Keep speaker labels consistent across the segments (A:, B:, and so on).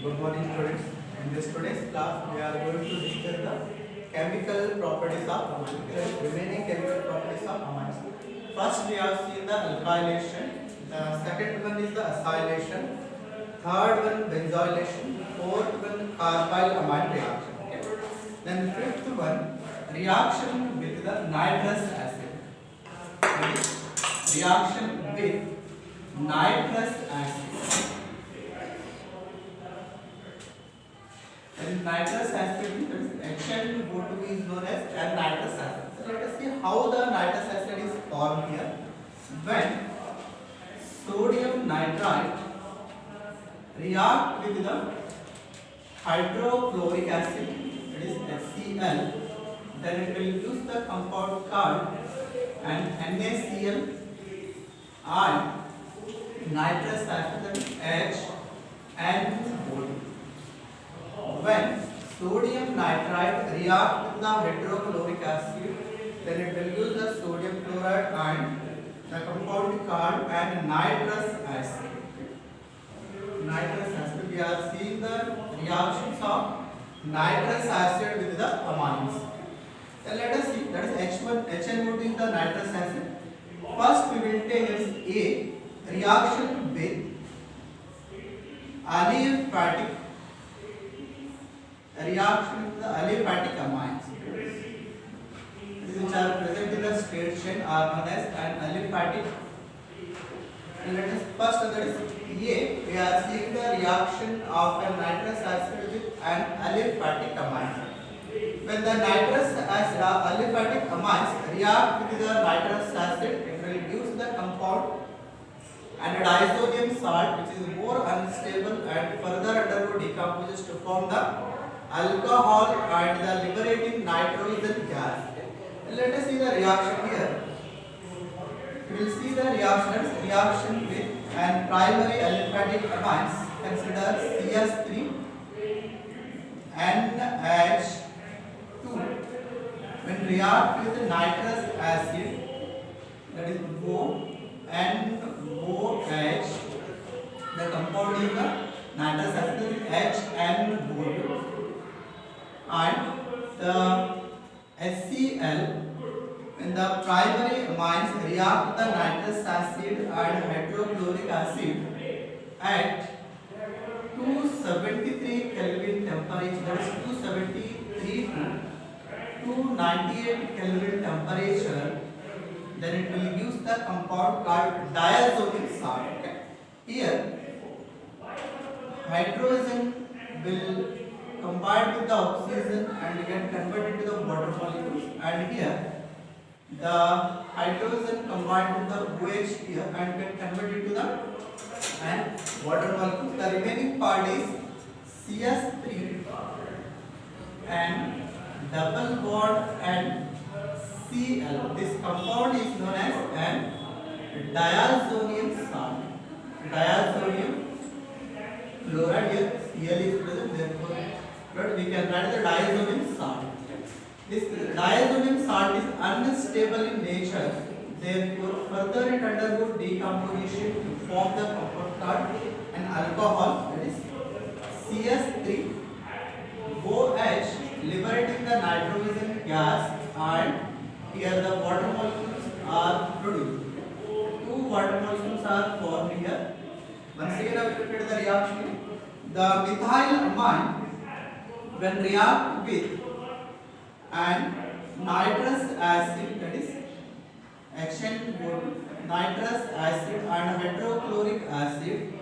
A: Good morning, students. In this today's class, we are going to discuss the chemical properties of amines. The remaining chemical properties of amines. First, we have seen the alkylation. The second one is the acylation. Third one, benzylation. Fourth one, carbyl amine reaction. Okay. Then fifth one, reaction with the nitrous acid. Okay. Reaction with nitrous acid. And nitrous acid HN2O2 is known as nitrous acid. So let us see how the nitrous acid is formed here. When sodium nitrite react with the hydrochloric acid, that is HCl, then it will use the compound called and NaCl and nitrous acid, that is HNO2. When sodium nitrite react with the hydrochloric acid, then it will use the sodium chloride and the compound called and nitrous acid. Nitrous acid. We are seeing the reactions of nitrous acid with the amines. Then let us see. That is HNO2 is the nitrous acid. First we will take as A reaction with aliphatic. Reaction with the aliphatic amines, which are present in the straight chain, are known as an aliphatic. And let us first, that is A, we are seeing the reaction of a nitrous acid with an aliphatic amine. When the nitrous acid or aliphatic amines react with the nitrous acid, it will use the compound and diazonium salt, which is more unstable and further undergo decomposition to form the alcohol and the liberating nitrogen gas. Let us see the reaction here. We will see the reaction with an primary aliphatic amines. Consider CS3 NH2. When react with nitrous acid, that is NOH, the compound is the nitrous acid HNO2. And the HCl, when the primary amines react with the nitrous acid and hydrochloric acid at 273 Kelvin temperature, that is 273 to 298 Kelvin temperature, then it will use the compound called diazonium salt. Okay. Here, hydrogen will combined with the oxygen and get converted to the water molecules, and here the hydrogen combined with the OH here and get converted to the water molecules. The remaining part is CS3 and double bond and Cl. This compound is known as an diazonium salt. Diazonium chloride, here Cl is present, therefore but we can write the diazonium salt. This diazonium salt is unstable in nature, therefore further it undergoes decomposition to form the compound called an alcohol, that is CS3 OH, liberating the nitrogen gas, and here the water molecules are produced. Two water molecules are formed here. Once again I will repeat the reaction. The methyl amine, when react with and nitrous acid, that is HN2, nitrous acid and hydrochloric acid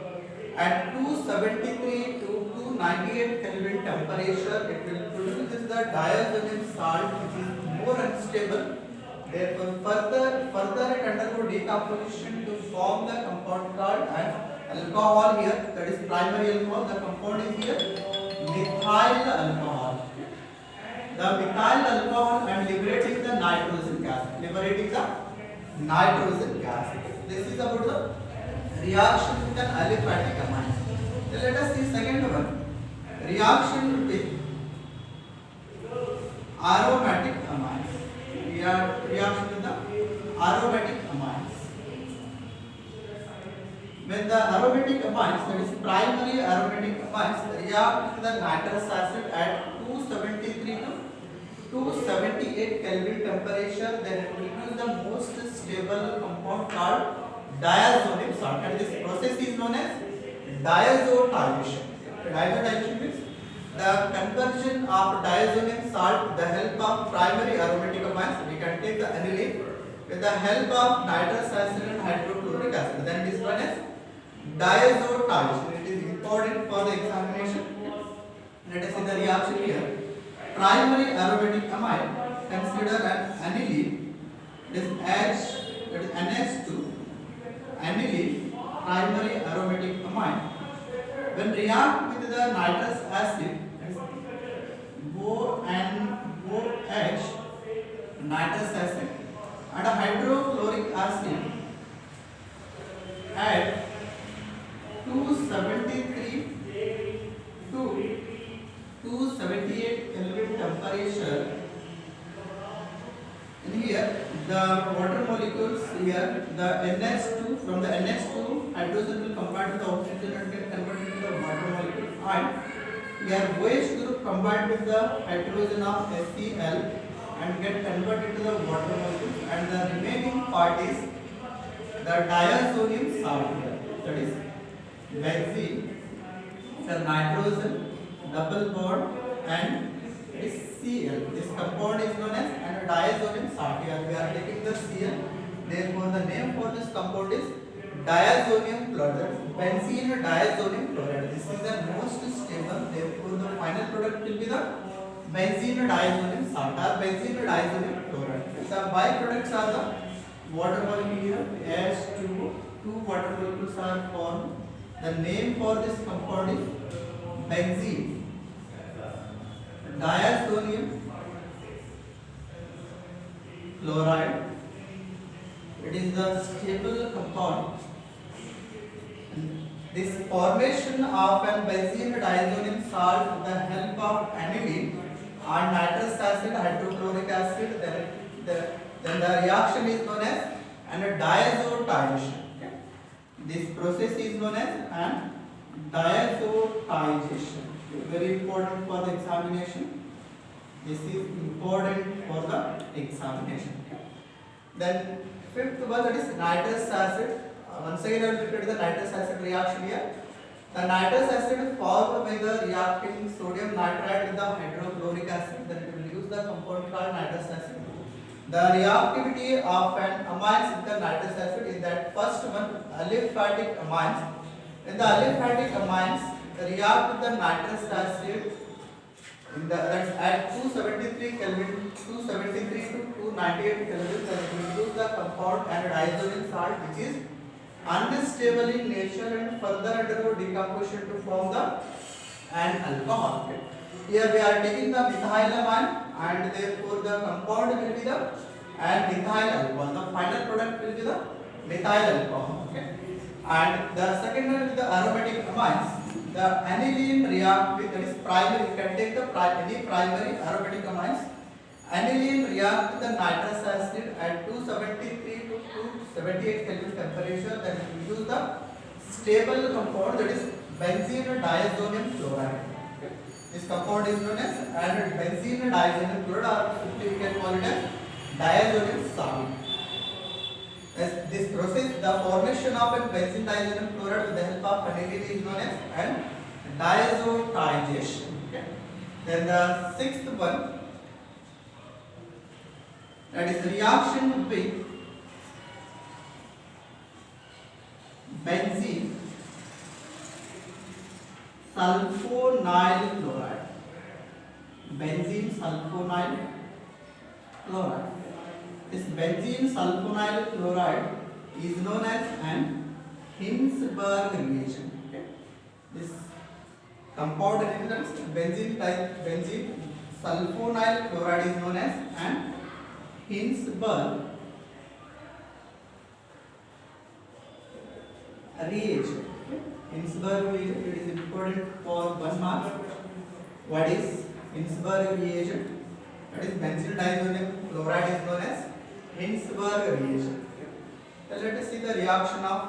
A: at 273 to 298 Kelvin temperature, it will produce the diazonium salt, which is more unstable. Therefore, further it undergo decomposition to form the compound called an alcohol here, that is primary alcohol. The compound is here methyl alcohol. The methyl alcohol and liberating the nitrogen gas. This is about the reaction with an aliphatic amine. Then let us see second one. Reaction with aromatic amines. Reaction with the aromatic amines. When the aromatic amines, that is primary aromatic amines, react with the nitrous acid at 273 to 278 Kelvin temperature, then it will produce the most stable compound called diazonium salt, and this process is known as diazotization. Diazotization means the conversion of diazonium salt with the help of primary aromatic amines. We can take the aniline with the help of nitrous acid and hydrochloric acid, then it is known as diazotization. It is important for the examination. Let us see the reaction here. Primary aromatic amine, consider an aniline, this H, that is NH2, aniline, primary aromatic amine. When react with the nitrous acid, OH, nitrous acid, and a hydrochloric acid at 273 to 278 Kelvin temperature. In here, the water molecules here, the NH2, from the NH2, hydrogen will combine with the oxygen and get converted to the water molecule. And here, OH group combined with the hydrogen of HCl and get converted to the water molecule. And the remaining part is the diazonium salt here. That is benzene, the nitrogen, double bond, and is Cl. This compound is known as diazonium salt. Here we are taking the Cl. Therefore, the name for this compound is diazonium chloride. Benzene diazonium chloride. This is the most stable. Therefore, the final product will be the benzene diazonium salt or benzene diazonium chloride. The byproducts are the water molecule here. H2O. Two water molecules are formed. The name for this compound is benzene diazonium chloride. It is the stable compound. This formation of an benzene diazonium salt with the help of aniline and nitrous acid, hydrochloric acid, then the reaction is known as diazotization. Okay? This process is known as diazotization. Very important for the examination. This is important for the examination. Then fifth one, that is nitrous acid. Once again I will repeat the nitrous acid reaction here. The nitrous acid formed by the reacting sodium nitrite with the hydrochloric acid, then it will use the compound called nitrous acid. The reactivity of an amines with the nitrous acid is that first one, aliphatic amines. In the aliphatic amines react with the nitrous acid that's at 273 Kelvin, 273 to 298 Kelvin, that will use the compound diazonium salt, which is unstable in nature and further undergo decomposition to form the an alcohol. Here we are taking the methylamine and therefore the compound will be the methyl alcohol. The final product will be the methyl alcohol. Okay. And the second one is the aromatic amines. The aniline react with, that is primary, you can take the any primary aromatic amines. Aniline react with the nitrous acid at 273 to 278 Kelvin temperature, then we use the stable compound, that is benzene diazonium chloride. Okay. This compound is known as benzene diazonium chloride, or simply we can call it as diazonium salt. As this process, the formation of a benzene diazonium chloride with the help of aniline is known as diazotization. Okay. Then the sixth one, that is reaction with benzene sulfonyl chloride. Benzene sulfonyl chloride. This benzene sulfonyl chloride is known as an Hinsberg reagent. Okay. This compound elements benzene sulfonyl chloride is known as an Hinsberg reagent. Hinsberg reagent, it is important for 1 mark. What is Hinsberg reagent? That is benzene diazonium chloride is known as Hinsberg reagent. Then let us see the reaction of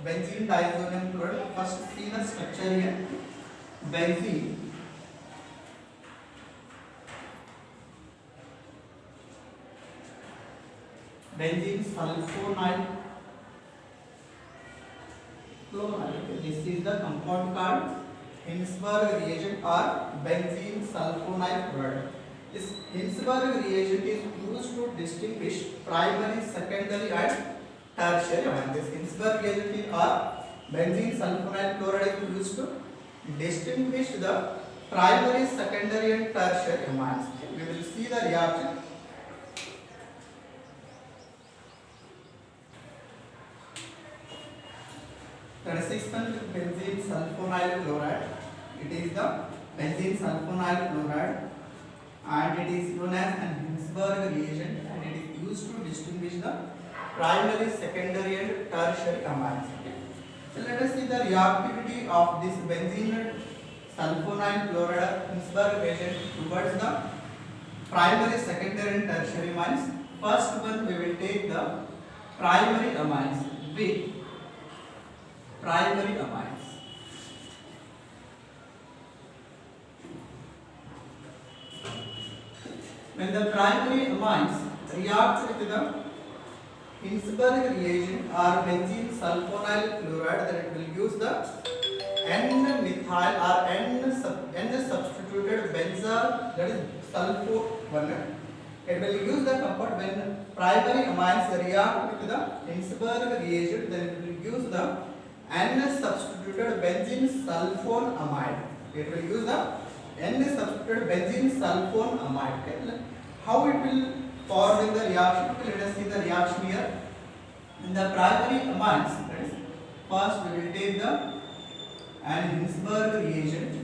A: benzene diazonium chloride. First see the structure here. Benzene sulfonide chloride. This is the compound called Hinsberg reagent or benzene sulfonide chloride. This Hinsberg reagent is used to distinguish primary, secondary and tertiary ions. This Hinsberg reagent or benzene sulfonide chloride is used to distinguish the primary, secondary and tertiary ions. We will see the reaction. That is 6 benzene sulfonide chloride. It is the benzene sulfonide chloride and it is known as an Hinsberg reagent and it is used to distinguish the primary, secondary and tertiary ions. So let us see the reactivity of this benzene sulfonide chloride Hinsberg reagent towards the primary, secondary and tertiary ions. First one we will take the primary ions with primary amines. When the primary amines react with the Hinsberg reagent or benzene sulfonide chloride, then it will use the N-methyl or N-substituted benzyl, that is sulfur 1. It will use the compound when primary amines react with the Hinsberg reagent, then it will use the N-substituted benzene sulfone amide. It will use the N-substituted benzene sulfone amide. Okay? How it will form in the reaction? Okay, let us see the reaction here. In the primary amines, that is, first we will take the Hinsberg reagent.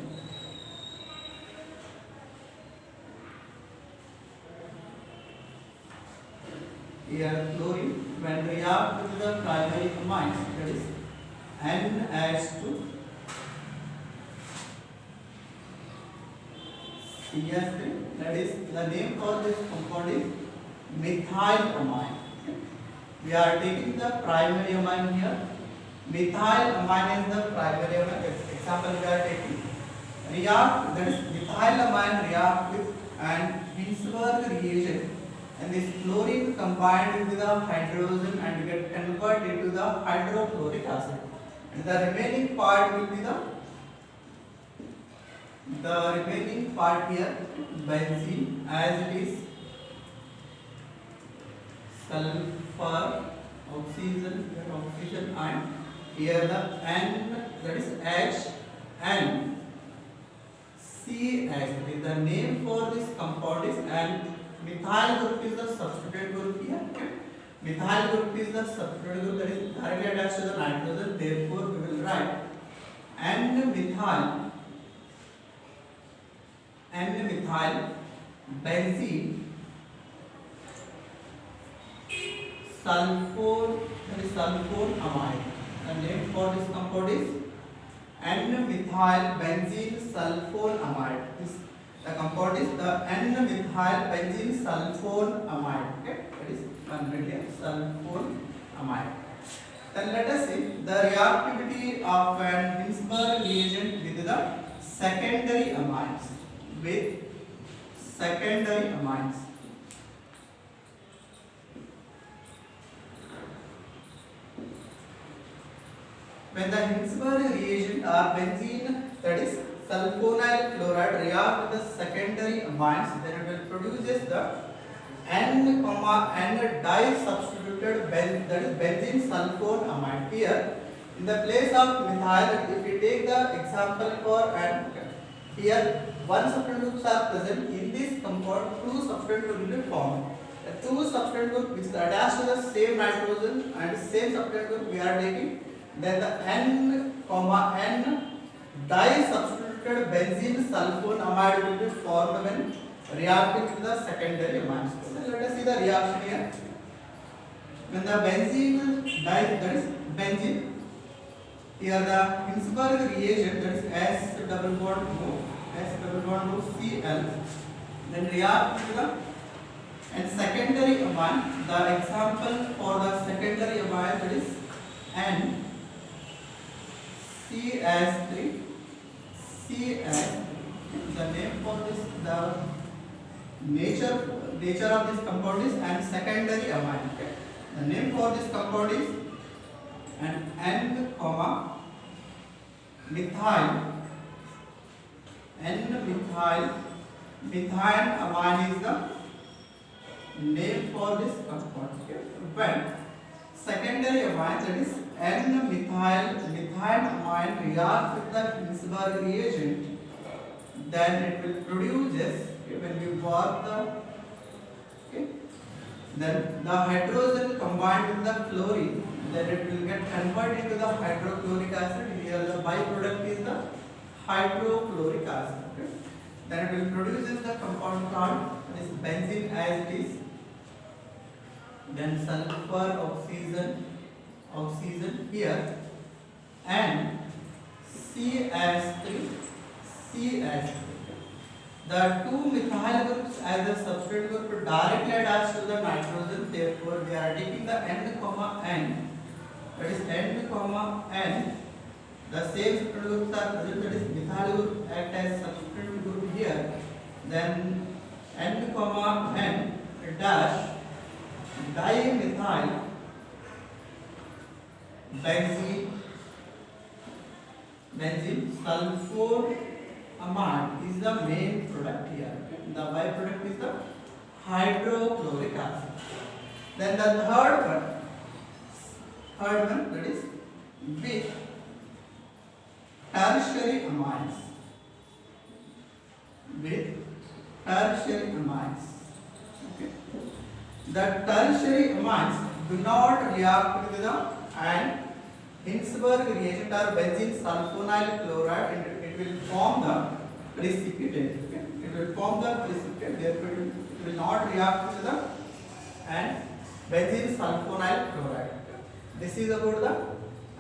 A: Here chlorine, when react with the primary amines, that is NH2 CH3, that is the name for this compound is methylamine. We are taking the primary amine here. Methylamine is the primary amine. Example we are taking react, that is methylamine react with an Hinsberg reagent and this chlorine combined with the hydrogen and get converted into the hydrochloric acid. And the remaining part will be the remaining part here benzene as it is sulfur oxygen ion. Here the N, that is H and CH. The name for this compound is and methyl group is the substituted group here. Methyl group is the substituted group that is directly attached to the nitrogen. Therefore, we will write N-methyl benzene sulfone, that is sulfone amide. The name for this compound is N-methyl benzene sulfone amide. The compound is the N-methyl benzene sulfone amide. Okay, that is 100 here, sulfone amide. Then let us see the reactivity of an Hinsberg reagent with the secondary amines. When the Hinsberg reagent or benzene, that is sulfonyl chloride, react with the secondary amines, then it will produces the N di-substituted that is benzene sulfone amide. Here, in the place of methyl, if we take the example for here one substituent groups are present in this compound, two substituent groups will be formed. The two substituent groups which are attached to the same nitrogen and same substituent group we are taking, then the N di-substituted benzene sulfone amide will be formed when reacting with the secondary amines. So let us see the reaction here. When the benzene that is benzene, here the Hinsberg reagent, that is S double bond O Cl, then react with the and secondary amine. The example for the secondary amine, that is N CS3, CS. The name for this, the nature of this compound is and secondary amine. Okay. The name for this compound is an N comma methyl methane amine is the name for this compound. Okay. When secondary amine, that is N-methyl amine, reacts with the Hinsberg reagent, then it will produces, okay, when we work the, okay, then the hydrogen combined with the chlorine, then it will get converted into the hydrochloric acid. Here the byproduct is the hydrochloric acid. Okay. Then it will produces the compound called this benzene as it is. Then sulfur oxygen here, and CH3. The two methyl groups as a substrate group directly attached to the nitrogen. Therefore, they are taking the N comma N. That is N comma N. The same substrate groups are present. That is methyl group act as substrate group here. Then N comma N dash dimethyl benzene sulforamide is the main product here. The byproduct is the hydrochloric acid. Then the third one that is with tertiary amines. Okay. The tertiary amines do not react with the and Hinsberg reagent or benzene sulfonyl chloride. It will form the precipitate. Okay. It will form the precipitate. Therefore, it will not react with the and benzene sulfonyl chloride. This is about the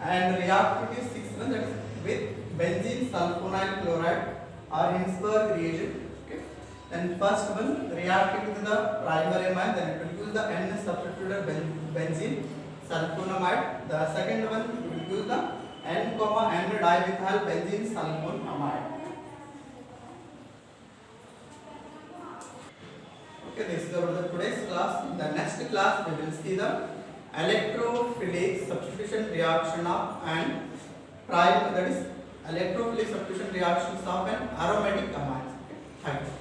A: and reactivity 6 one, that is with benzene sulfonyl chloride or Hinsberg reagent. Okay. Then first one reacting with the primary amine, then it will use the N substituted benzene sulfonamide. The second one will use the N comma N dimethyl benzene sulfonamide. Okay, this is about the today's class. In the next class, we will see the electrophilic substitution reaction of and that is electrophilic substitution reactions of an aromatic amines. Okay. Thank you.